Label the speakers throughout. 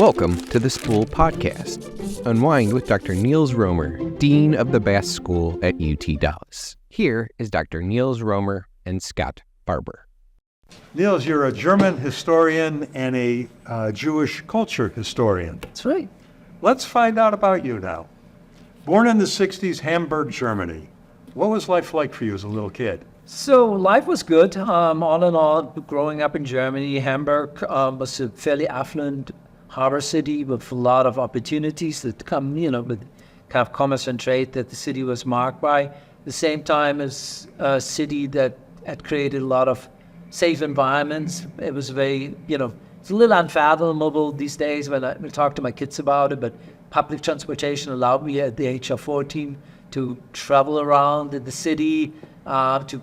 Speaker 1: Welcome to the Spool podcast. Unwind with Dr. Nils Roemer, Dean of the Bass School at UT Dallas. Here is Dr. Nils Roemer and Scott Barber.
Speaker 2: Nils, you're a German historian and a Jewish culture historian.
Speaker 3: That's right.
Speaker 2: Let's find out about you now. Born in the 60s, Hamburg, Germany. What was life like for you as a little kid?
Speaker 3: So life was good, all in all. Growing up in Germany, Hamburg was a fairly affluent harbor city with a lot of opportunities that come, with kind of commerce and trade that the city was marked by. At the same time, as a city that had created a lot of safe environments. It was very, it's a little unfathomable these days when I talk to my kids about it, but public transportation allowed me at the age of 14 to travel around in the city, to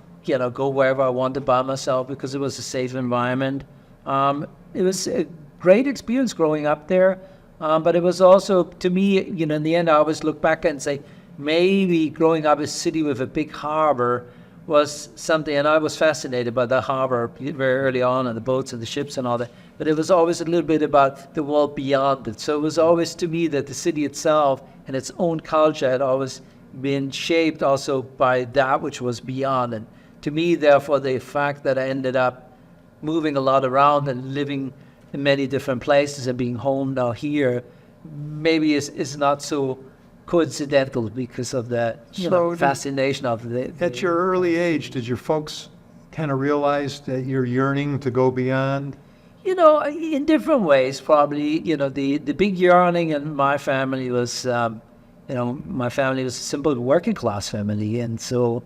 Speaker 3: go wherever I wanted by myself because it was a safe environment. It was a great experience growing up there, but it was also, to me, in the end, I always look back and say, maybe growing up in a city with a big harbor was something, and I was fascinated by the harbor very early on, and the boats and the ships and all that, but it was always a little bit about the world beyond it. So it was always to me that the city itself and its own culture had always been shaped also by that which was beyond. And to me, therefore, the fact that I ended up moving a lot around and living in many different places and being home now here, maybe is not so coincidental because of that fascination of the...
Speaker 2: At your early age, did your folks kind of realize that you're yearning to go beyond?
Speaker 3: In different ways, probably. The big yearning in my family was, my family was a simple working class family. And so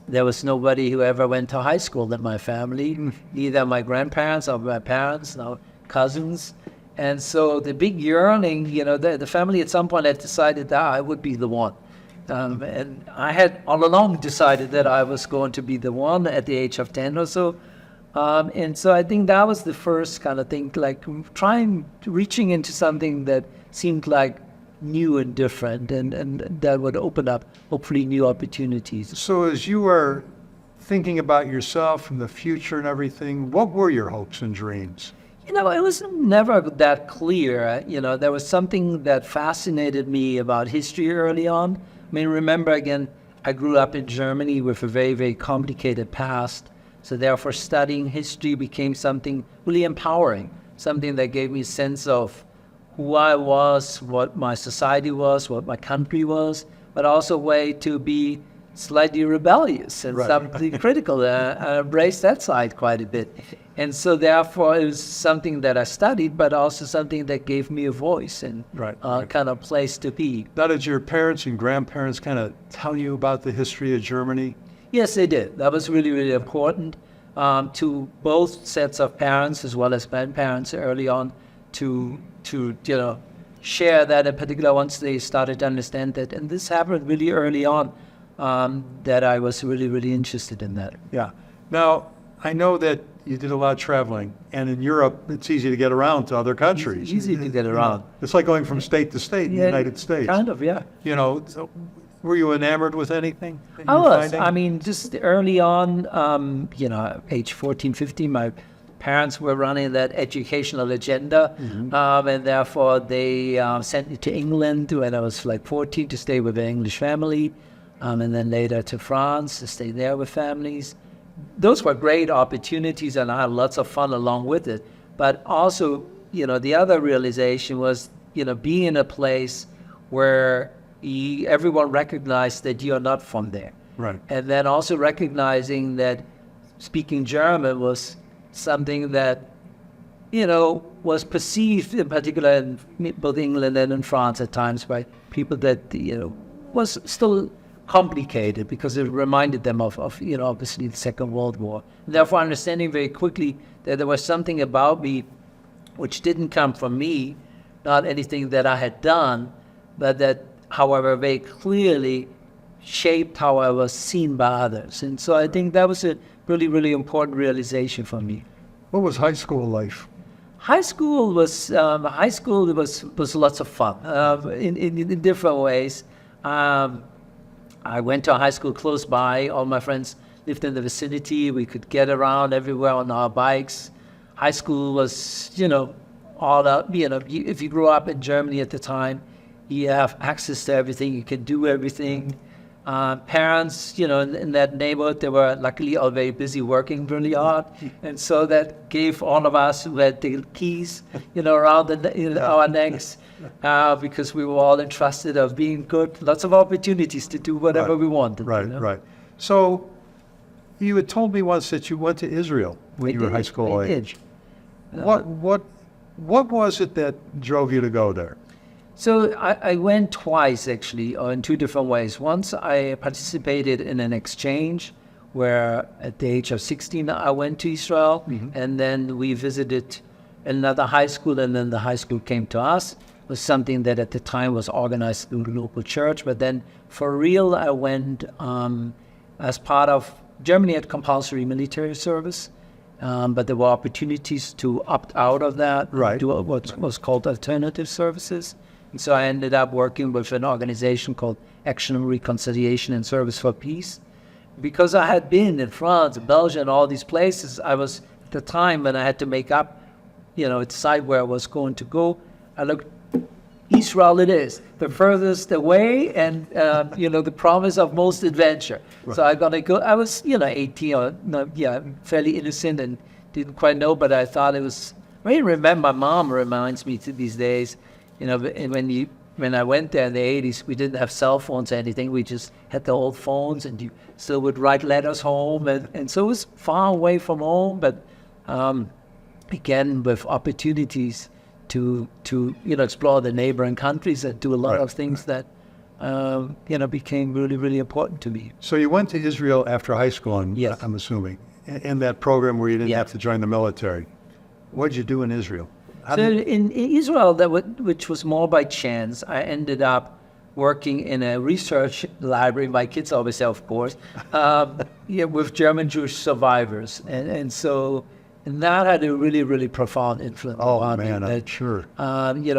Speaker 3: there was nobody who ever went to high school in my family, neither my grandparents or my parents, no cousins. And so the big yearning, the family at some point had decided that I would be the one. And I had all along decided that I was going to be the one at the age of 10 or so. And so I think that was the first kind of thing, like reaching into something that seemed like new and different, and that would open up, hopefully, new opportunities.
Speaker 2: So as you were thinking about yourself and the future and everything, what were your hopes and dreams?
Speaker 3: It was never that clear. There was something that fascinated me about history early on. I mean, remember, again, I grew up in Germany with a very, very complicated past. So therefore, studying history became something really empowering, something that gave me a sense of who I was, what my society was, what my country was, but also a way to be slightly rebellious and something critical. I embraced that side quite a bit. And so therefore, it was something that I studied, but also something that gave me a voice and kind of place to be.
Speaker 2: Now, did your parents and grandparents kind of tell you about the history of Germany?
Speaker 3: Yes, they did. That was really, really important to both sets of parents as well as grandparents early on to share that, in particular once they started to understand that. And this happened really early on, that I was really, really interested in that.
Speaker 2: Yeah. Now, I know that you did a lot of traveling, and in Europe, it's easy to get around to other countries.
Speaker 3: It's easy to get around.
Speaker 2: It's like going from state to state in the United States.
Speaker 3: Kind of, yeah.
Speaker 2: So were you enamored with anything?
Speaker 3: I was. I mean, just early on, age 14, 15, my parents were running that educational agenda, and therefore they sent me to England when I was like 14 to stay with an English family, and then later to France to stay there with families. Those were great opportunities, and I had lots of fun along with it. But also, the other realization was, being in a place where everyone recognized that you're not from there.
Speaker 2: Right.
Speaker 3: And then also recognizing that speaking German was something that, was perceived in particular in both England and in France at times by people that, was still complicated because it reminded them of obviously the Second World War. And therefore understanding very quickly that there was something about me which didn't come from me, not anything that I had done, but that, however, very clearly shaped how I was seen by others. And so I think that was a really, really important realization for me.
Speaker 2: What was high school life?
Speaker 3: High school was lots of fun in different ways. I went to a high school close by. All my friends lived in the vicinity. We could get around everywhere on our bikes. High school was, all out, if you grew up in Germany at the time, you have access to everything, you can do everything. Parents, in that neighborhood, they were luckily all very busy working really hard. And so that gave all of us who had the keys, around our necks, because we were all entrusted of being good, lots of opportunities to do whatever we wanted.
Speaker 2: Right. So you had told me once that you went to Israel when you were high school age. What was it that drove you to go there?
Speaker 3: So I went twice, actually, in two different ways. Once I participated in an exchange where at the age of 16 I went to Israel, and then we visited another high school, and then the high school came to us. It was something that at the time was organized through the local church, but then for real I went as part of, Germany had compulsory military service, but there were opportunities to opt out of that, do what was called alternative services. And so I ended up working with an organization called Action and Reconciliation and Service for Peace. Because I had been in France, Belgium, all these places, I was, at the time when I had to make up, decide where I was going to go, I looked, Israel it is, the furthest away and, the promise of most adventure. Right. So I got to go, I was, 18 or, fairly innocent and didn't quite know, but I thought it was, I remember, my mom reminds me to these days, when I went there in the 80s, we didn't have cell phones or anything. We just had the old phones, and you still would write letters home. And so it was far away from home, but again, with opportunities to explore the neighboring countries and do a lot of things that, became really, really important to me.
Speaker 2: So you went to Israel after high school,
Speaker 3: yes.
Speaker 2: I'm assuming, in that program where you didn't have to join the military. What did you do in Israel?
Speaker 3: In Israel, which was more by chance, I ended up working in a research library, my kids always say, of course, with German Jewish survivors. And that had a really, really profound influence on me.
Speaker 2: I'm sure.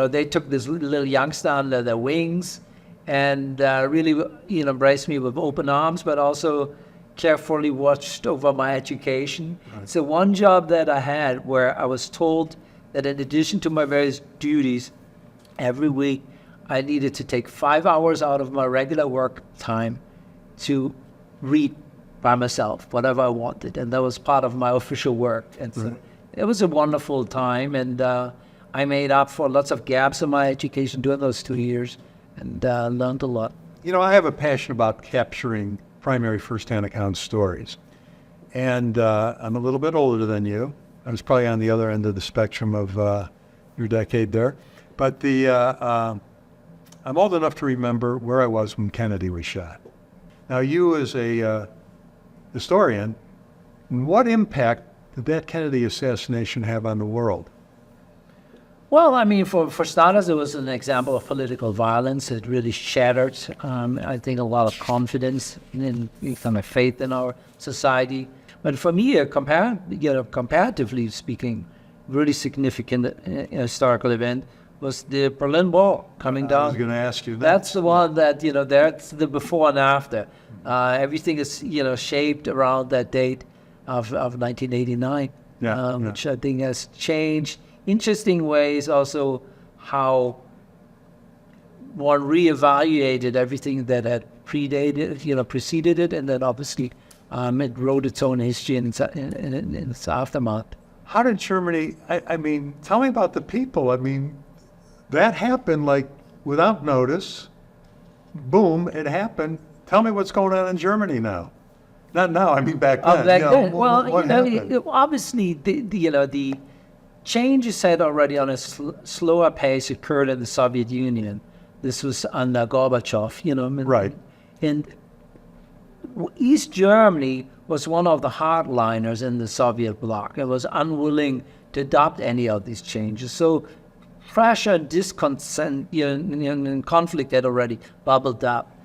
Speaker 3: They took this little youngster under their wings and really embraced me with open arms, but also carefully watched over my education. Right. So one job that I had where I was told that in addition to my various duties, every week I needed to take 5 hours out of my regular work time to read by myself, whatever I wanted. And that was part of my official work. And so it was a wonderful time. And I made up for lots of gaps in my education during those 2 years and learned a lot.
Speaker 2: I have a passion about capturing primary first-hand account stories. And I'm a little bit older than you. I was probably on the other end of the spectrum of your decade there. But I'm old enough to remember where I was when Kennedy was shot. Now, you as a historian, what impact did that Kennedy assassination have on the world?
Speaker 3: Well, for starters, it was an example of political violence. It really shattered, I think, a lot of confidence in kind of faith in our society. But for me, comparatively speaking, really significant historical event was the Berlin Wall coming down.
Speaker 2: I was going to ask you that.
Speaker 3: That's the one that, that's the before and after. Everything is, shaped around that date of 1989, which I think has changed interesting ways also how one reevaluated everything that had preceded it, and then obviously it wrote its own history in its aftermath.
Speaker 2: How did Germany, tell me about the people. That happened like without notice. Boom, it happened. Tell me what's going on in Germany now. Not now, back then.
Speaker 3: Back then.
Speaker 2: What happened?
Speaker 3: Obviously, the changes had already on a slower pace occurred in the Soviet Union. This was under Gorbachev,
Speaker 2: Right.
Speaker 3: And East Germany was one of the hardliners in the Soviet bloc. It was unwilling to adopt any of these changes. So pressure and discontent and conflict had already bubbled up.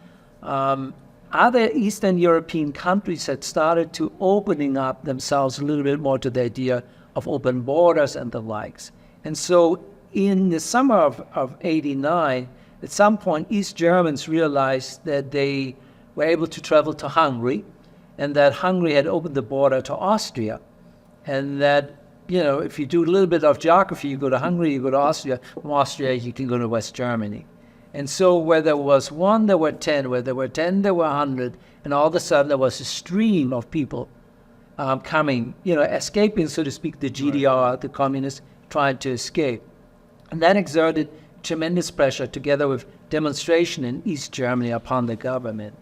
Speaker 3: Other Eastern European countries had started to opening up themselves a little bit more to the idea of open borders and the likes. And so in the summer of 89, at some point, East Germans realized that they were able to travel to Hungary, and that Hungary had opened the border to Austria, and that if you do a little bit of geography, you go to Hungary, you go to Austria. From Austria, you can go to West Germany. And so where there was one, there were 10. Where there were 10, there were 100. And all of a sudden, there was a stream of people coming, escaping, so to speak, the GDR, the communists, trying to escape. And that exerted tremendous pressure, together with demonstration in East Germany, upon the government.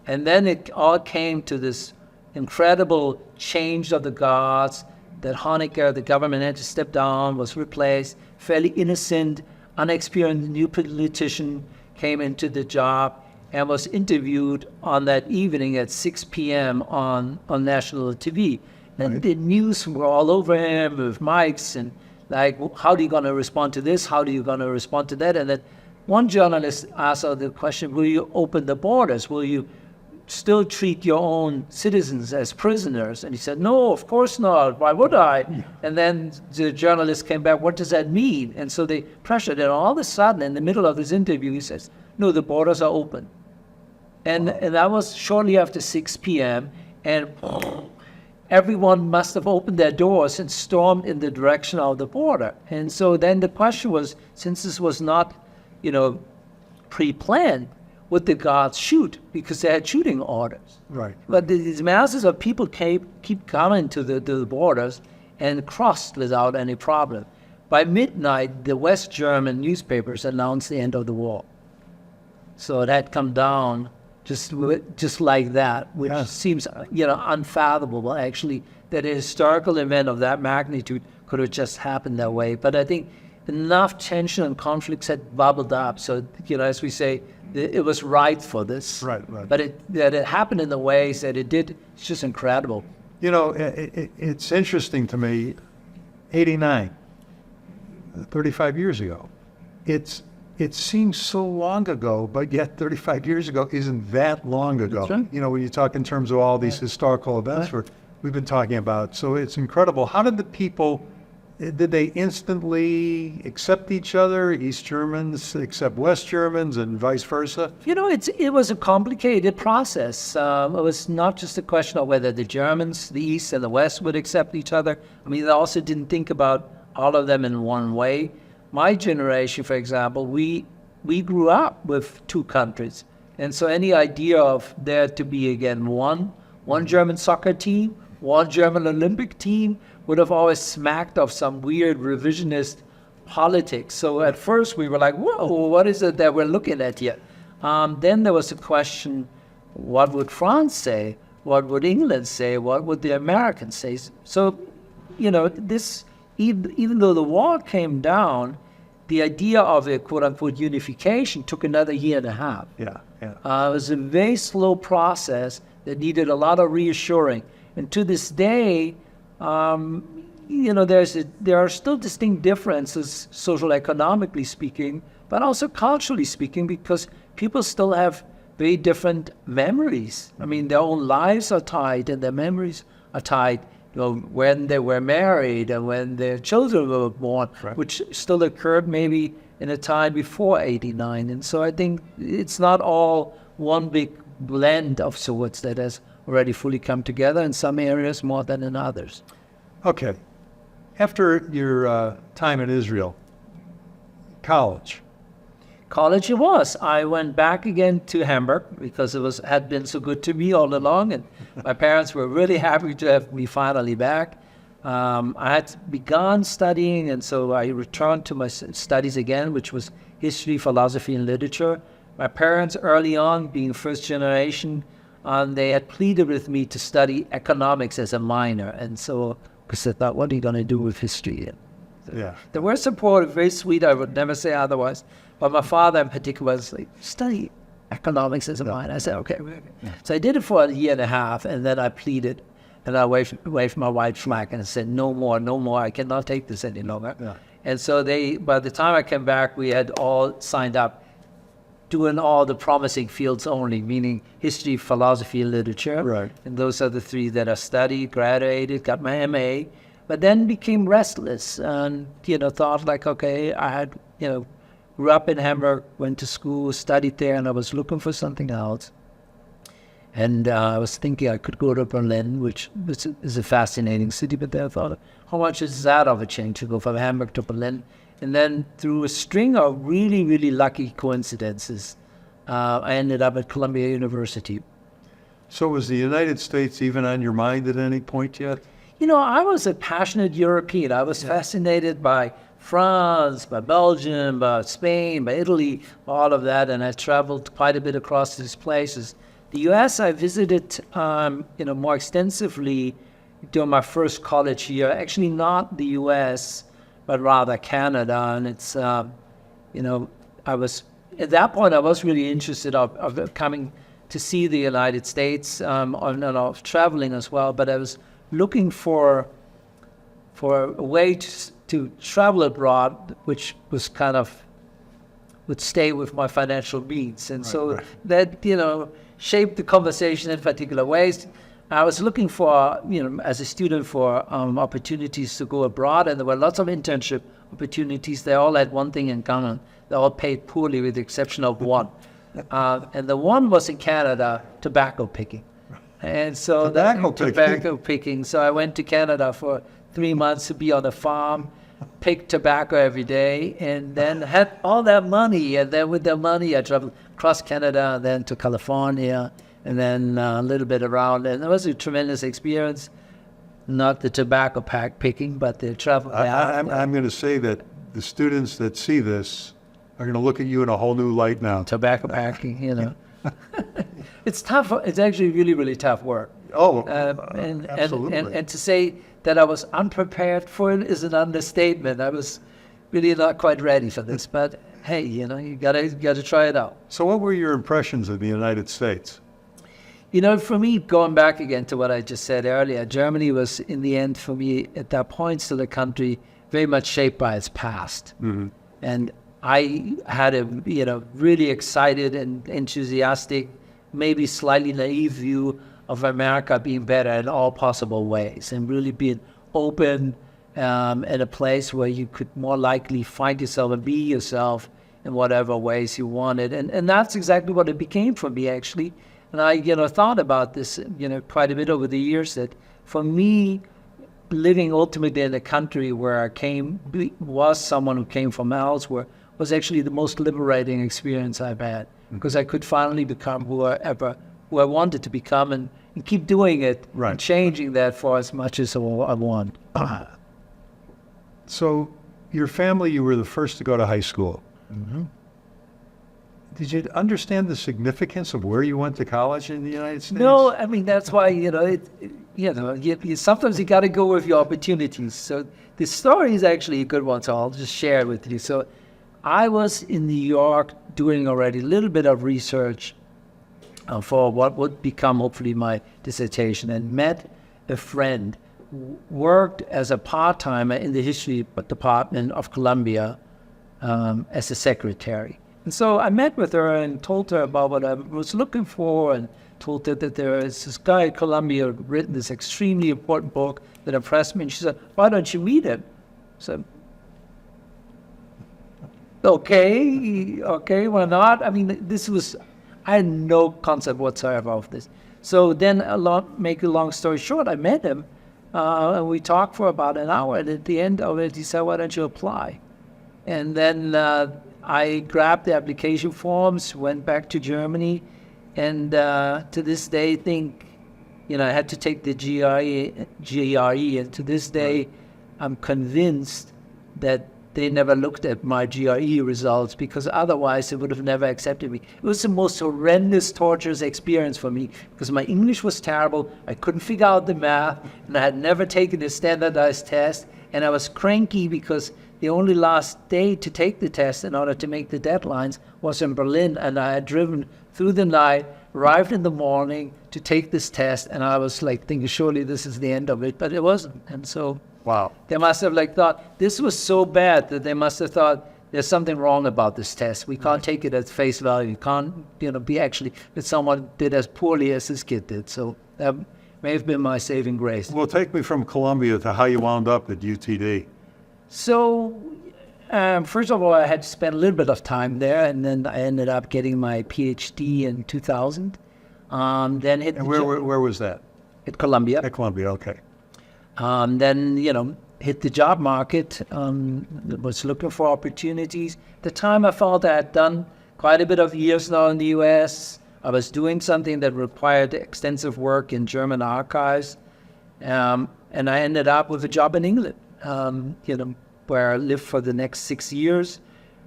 Speaker 3: And then it all came to this incredible change of the guards, that Honecker, the government had to step down, was replaced. Fairly innocent, unexperienced new politician came into the job and was interviewed on that evening at 6 p.m. on national TV. And the news were all over him with mics and like, how are you going to respond to this? How are you going to respond to that? And then one journalist asked her the question, will you open the borders? Will you still treat your own citizens as prisoners? And he said, no, of course not. Why would I? Yeah. And then the journalist came back, what does that mean? And so they pressured it. And all of a sudden, in the middle of this interview, he says, no, the borders are open. And that was shortly after 6 p.m. And everyone must have opened their doors and stormed in the direction of the border. And so then the question was, since this was not, pre-planned, would the guards shoot? Because they had shooting orders.
Speaker 2: Right.
Speaker 3: But these masses of people keep coming to the borders and crossed without any problem. By midnight, the West German newspapers announced the end of the war. So it had come down just like that, which seems, unfathomable, actually, that a historical event of that magnitude could have just happened that way. But I think enough tension and conflicts had bubbled up. So, as we say, it was right for this.
Speaker 2: Right.
Speaker 3: But that it happened in the ways that it did, it's just incredible.
Speaker 2: It's interesting to me, 89, 35 years ago. It seems so long ago, but yet 35 years ago isn't that long ago.
Speaker 3: That's right.
Speaker 2: When you talk in terms of all these historical events we've been talking about. So it's incredible. How did the people, did they instantly accept each other? East Germans accept West Germans and vice versa?
Speaker 3: It was a complicated process. It was not just a question of whether the Germans, the East and the West, would accept each other. I mean, they also didn't think about all of them in one way. My generation, for example, we grew up with two countries. And so any idea of there to be, again, one German soccer team, one German Olympic team, would have always smacked of some weird revisionist politics. So at first we were like, whoa, what is it that we're looking at here? Then there was a question, what would France say? What would England say? What would the Americans say? So, this, even though the wall came down, the idea of a quote-unquote unification took another year and a half.
Speaker 2: Yeah.
Speaker 3: It was a very slow process that needed a lot of reassuring. And to this day, there are still distinct differences, social economically speaking, but also culturally speaking, because people still have very different memories. I mean, their own lives are tied and their memories are tied. When they were married and when their children were born, which still occurred maybe in a time before 89. And so I think it's not all one big blend of sorts that has already fully come together in some areas more than in others.
Speaker 2: Okay. After your time in Israel, college
Speaker 3: it was. I went back again to Hamburg because it had been so good to me all along, and my parents were really happy to have me finally back. I had begun studying, and so I returned to my studies again, which was history, philosophy, and literature. My parents, early on, being first generation, they had pleaded with me to study economics as a minor, and so because they thought, what are you going to do with history? They were supportive, very sweet. I would never say otherwise. But my father in particular was like, study economics as a minor. I said, okay. So I did it for a year and a half, and then I pleaded, and I waved my white flag and I said, no more. I cannot take this any longer. Yeah. And so by the time I came back, we had all signed up doing all the promising fields only, meaning history, philosophy, and literature.
Speaker 2: Right.
Speaker 3: And those are the three that I studied, graduated, got my MA, but then became restless and, thought like, okay, I had, grew up in Hamburg, went to school, studied there, and I was looking for something else. And I was thinking I could go to Berlin, which is a fascinating city, but then I thought, how much is that of a change to go from Hamburg to Berlin? And then through a string of really, really lucky coincidences, I ended up at Columbia University.
Speaker 2: So was the United States even on your mind at any point yet?
Speaker 3: You know, I was a passionate European. I was fascinated by France, by Belgium, by Spain, by Italy, all of that, and I traveled quite a bit across these places. The U.S. I visited, more extensively during my first college year. Actually, not the U.S., but rather Canada. And it's, I was at that point I was really interested of coming to see the United States, of traveling as well. But I was looking for a way to travel abroad, which was kind of would stay with my financial means, and that shaped the conversation in particular ways. I was looking for, as a student, for opportunities to go abroad, and there were lots of internship opportunities. They all had one thing in common: they all paid poorly, with the exception of one, and the one was in Canada, tobacco picking. And so tobacco picking. So I went to Canada for 3 months to be on a farm, pick tobacco every day, and then had all that money. And then with that money, I traveled across Canada, and then to California, and then a little bit around. And it was a tremendous experience. Not the tobacco picking, but the travel.
Speaker 2: I'm going to say that the students that see this are going to look at you in a whole new light now.
Speaker 3: Tobacco packing, It's tough. It's actually really, really tough work.
Speaker 2: Oh,
Speaker 3: absolutely. And to say that I was unprepared for it is an understatement. I was really not quite ready for this. But hey, you gotta try it out.
Speaker 2: So, what were your impressions of the United States?
Speaker 3: For me, going back again to what I just said earlier, Germany was, in the end, for me at that point, still a country very much shaped by its past. Mm-hmm. And I had a really excited and enthusiastic, maybe slightly naive view of America being better in all possible ways, and really being open in a place where you could more likely find yourself and be yourself in whatever ways you wanted. And that's exactly what it became for me, actually. And I thought about this quite a bit over the years, that for me, living ultimately in a country where was someone who came from elsewhere, was actually the most liberating experience I've had, because I could finally become who I wanted to become, and keep doing it, and changing that for as much as I want.
Speaker 2: So, your family, you were the first to go to high school.
Speaker 3: Mm-hmm.
Speaker 2: Did you understand the significance of where you went to college in the United States?
Speaker 3: No, I mean, that's why, sometimes you got to go with your opportunities. So the story is actually a good one, so I'll just share it with you. So I was in New York doing already a little bit of research for what would become hopefully my dissertation, and met a friend who worked as a part-timer in the history department of Columbia as a secretary. And so I met with her and told her about what I was looking for, and told her that there is this guy at Columbia who had written this extremely important book that impressed me. And she said, "Why don't you read it?" I said, okay, why not? I mean, I had no concept whatsoever of this. So then, make a long story short, I met him, and we talked for about an hour, and at the end of it, he said, "Why don't you apply?" And then I grabbed the application forms, went back to Germany, and to this day think, I had to take the GRE, and to this day, I'm convinced that they never looked at my GRE results, because otherwise they would have never accepted me. It was the most horrendous, torturous experience for me, because my English was terrible, I couldn't figure out the math, and I had never taken a standardized test, and I was cranky because the only last day to take the test in order to make the deadlines was in Berlin, and I had driven through the night, arrived in the morning to take this test, and I was thinking, surely this is the end of it, but it wasn't. And so
Speaker 2: wow,
Speaker 3: they must have thought this was so bad that they must have thought there's something wrong about this test. We can't take it at face value. You can't, be actually that someone did as poorly as this kid did. So that may have been my saving grace.
Speaker 2: Well, take me from Columbia to how you wound up at UTD.
Speaker 3: So, first of all, I had to spend a little bit of time there, and then I ended up getting my PhD in 2000. Then hit
Speaker 2: And where was that?
Speaker 3: at Columbia.
Speaker 2: At Columbia, okay.
Speaker 3: Then, hit the job market, was looking for opportunities. At the time, I felt I had done quite a bit of years now in the U.S. I was doing something that required extensive work in German archives. And I ended up with a job in England, where I lived for the next 6 years.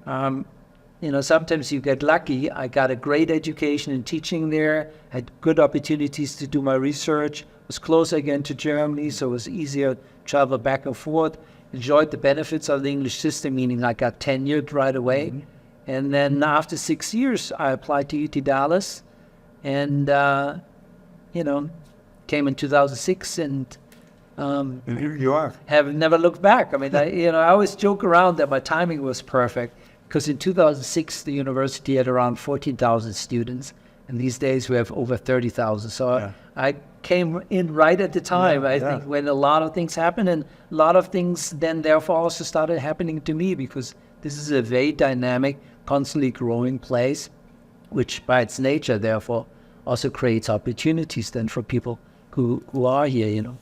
Speaker 3: Sometimes you get lucky. I got a great education in teaching there, had good opportunities to do my research, was close again to Germany, so it was easier to travel back and forth, enjoyed the benefits of the English system, meaning I got tenured right away. Mm-hmm. And then after 6 years, I applied to UT Dallas and, came in 2006 and
Speaker 2: here you are.
Speaker 3: Have never looked back. I mean, I always joke around that my timing was perfect because in 2006, the university had around 14,000 students. And these days we have over 30,000. So I came in right at the time, I think, when a lot of things happened. And a lot of things then therefore also started happening to me because this is a very dynamic, constantly growing place, which by its nature, therefore, also creates opportunities then for people who are here,